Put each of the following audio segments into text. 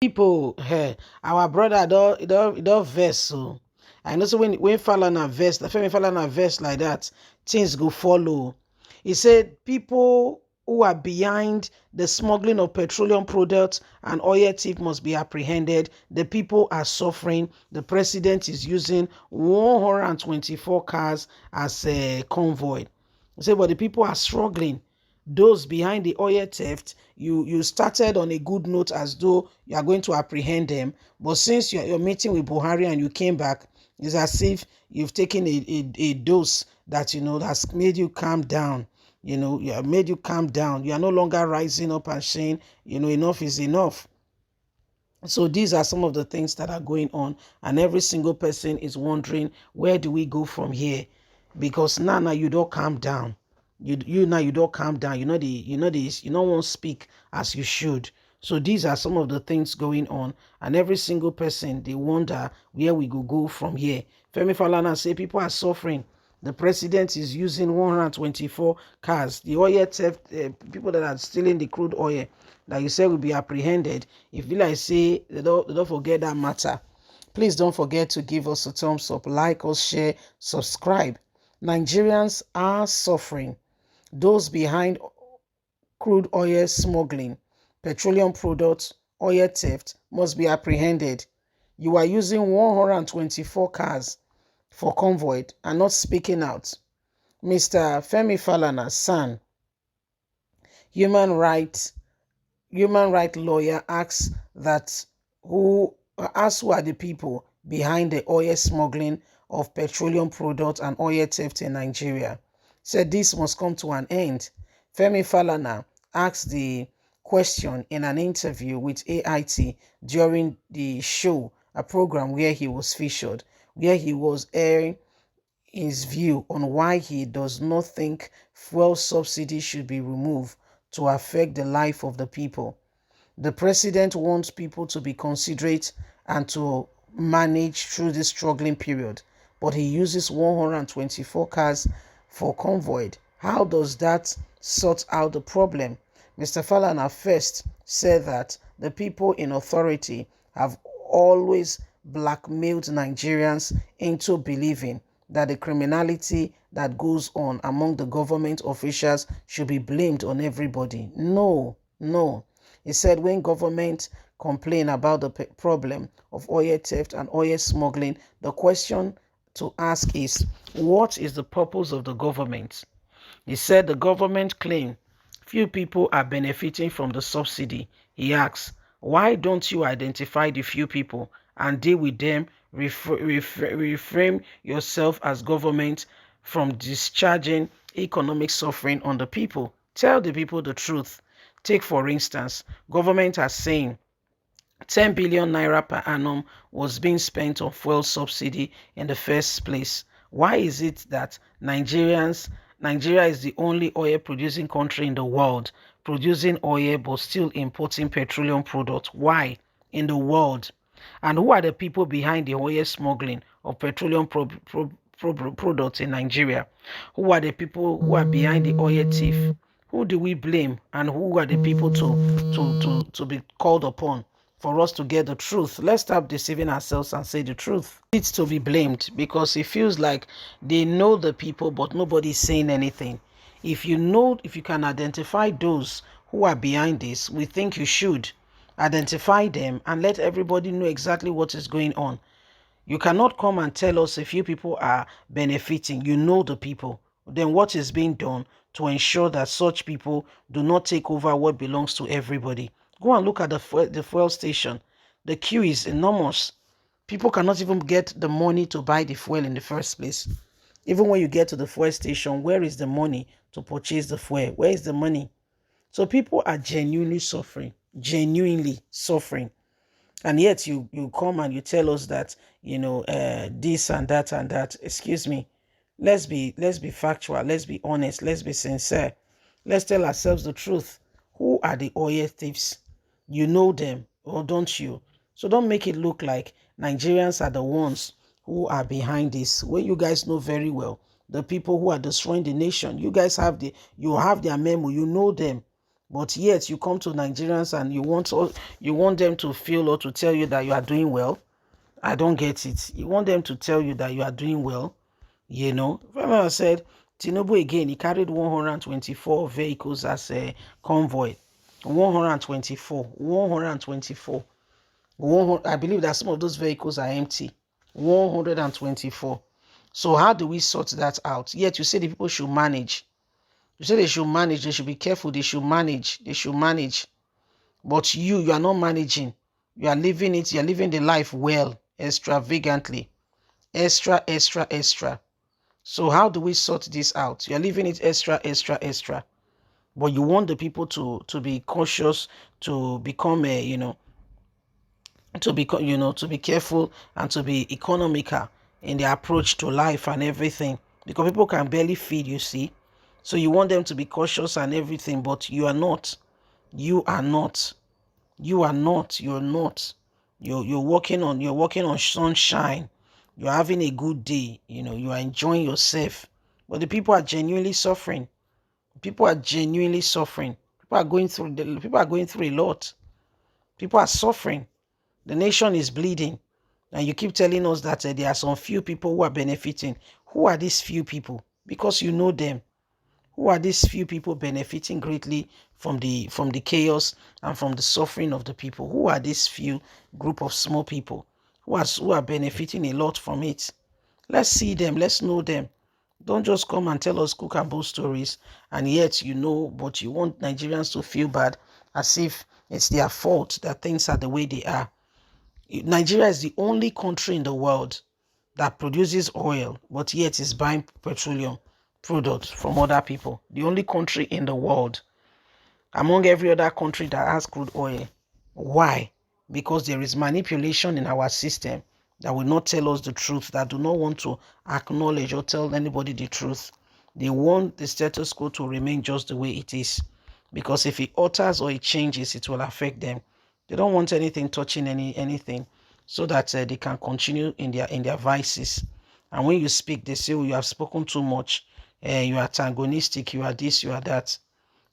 People, our brother don't verse. So I know, so when Falana verse, the Femi Falana verse like that, things go follow. He said people who are behind the smuggling of petroleum products and oil thief must be apprehended. The people are suffering. The president is using 124 cars as a convoy. He said, but the people are struggling. Those behind the oil theft, you started on a good note as though you are going to apprehend them, but since you're meeting with Buhari and you came back, it's as if you've taken a dose that has made you calm down. You have made you calm down. You are no longer rising up and saying, enough is enough. So these are some of the things that are going on, and every single person is wondering, where do we go from here? Because now you don't calm down. You don't calm down. You don't want to speak as you should. So these are some of the things going on, and every single person, they wonder where we go from here. Femi Falana say people are suffering. The president is using 124 cars. The oil theft, people that are stealing the crude oil, that you said will be apprehended. If you like say they don't forget that matter. Please don't forget to give us a thumbs up, like us, share, subscribe. Nigerians are suffering. Those behind crude oil smuggling, petroleum products, oil theft must be apprehended. You are using 124 cars for convoy and not speaking out. Mr. Femi Falana, son, human rights lawyer, asks who are the people behind the oil smuggling of petroleum products and oil theft in Nigeria. Said this must come to an end. Femi Falana asked the question in an interview with AIT during the show, a program where he was featured, where he was airing his view on why he does not think fuel subsidy should be removed to affect the life of the people. The president wants people to be considerate and to manage through this struggling period, but he uses 124 cars for convoy. How does that sort out the problem? Mr. Falana first said that the people in authority have always blackmailed Nigerians into believing that the criminality that goes on among the government officials should be blamed on everybody. No. He said when government complain about the problem of oil theft and oil smuggling, the question to ask is, what is the purpose of the government? He said the government claim few people are benefiting from the subsidy. He asks, why don't you identify the few people and deal with them? Reframe yourself as government from discharging economic suffering on the people. Tell the people the truth. Take, for instance, government are saying 10 billion naira per annum was being spent on fuel subsidy in the first place. Why is it that Nigeria is the only oil producing country in the world, producing oil but still importing petroleum products? Why in the world? And who are the people behind the oil smuggling of petroleum products in Nigeria? Who are the people who are behind the oil thief? Who do we blame, and who are the people to be called upon for us to get the truth? Let's stop deceiving ourselves and say the truth. It's to be blamed because it feels like they know the people, but nobody's saying anything. If you can identify those who are behind this, we think you should identify them and let everybody know exactly what is going on. You cannot come and tell us a few people are benefiting. You know the people. Then what is being done to ensure that such people do not take over what belongs to everybody? Go and look at the fuel station. The queue is enormous. People cannot even get the money to buy the fuel in the first place. Even when you get to the fuel station, where is the money to purchase the fuel? Where is the money? So people are genuinely suffering. Genuinely suffering. And yet you come and you tell us that this and that. Excuse me. Let's be factual. Let's be honest. Let's be sincere. Let's tell ourselves the truth. Who are the oil thieves? You know them, or don't you? So don't make it look like Nigerians are the ones who are behind this. When you guys know very well the people who are destroying the nation. You guys have their memo. You know them. But yet you come to Nigerians and you want them to feel or to tell you that you are doing well. I don't get it. You want them to tell you that you are doing well. Remember I said Tinubu again, he carried 124 vehicles as a convoy. 124. 124. I believe that some of those vehicles are empty. 124. So how do we sort that out? Yet you say the people should manage. You say they should manage, they should be careful, they should manage. But you are not managing. You are living it, you are living the life well, extravagantly. Extra. So how do we sort this out? You're living it extra. But you want the people to be cautious, to become to be careful and to be economical in their approach to life and everything. Because people can barely feed, you see. So you want them to be cautious and everything, but you are not. You are not. You're working on sunshine. You're having a good day. You are enjoying yourself. But the people are genuinely suffering. People are genuinely suffering. People are going through a lot. People are suffering. The nation is bleeding. And you keep telling us that there are some few people who are benefiting. Who are these few people? Because you know them. Who are these few people benefiting greatly from the chaos and from the suffering of the people? Who are these few group of small people who are benefiting a lot from it? Let's see them. Let's know them. Don't just come and tell us cook and bull stories, and yet but you want Nigerians to feel bad as if it's their fault that things are the way they are. Nigeria is the only country in the world that produces oil, but yet is buying petroleum products from other people. The only country in the world, among every other country that has crude oil. Why? Because there is manipulation in our system that will not tell us the truth, that do not want to acknowledge or tell anybody the truth. They want the status quo to remain just the way it is. Because if it alters or it changes, it will affect them. They don't want anything touching anything, so that they can continue in their vices. And when you speak, they say, oh, you have spoken too much. You are antagonistic. You are this, you are that.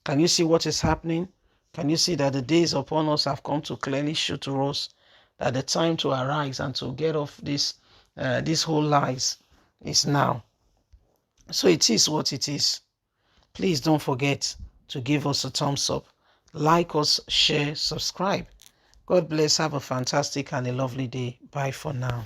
Can you see what is happening? Can you see that the days upon us have come to clearly show to us that the time to arise and to get off this whole lies is now? So it is what it is. Please don't forget to give us a thumbs up, like us, share, subscribe. God bless. Have a fantastic and a lovely day. Bye for now.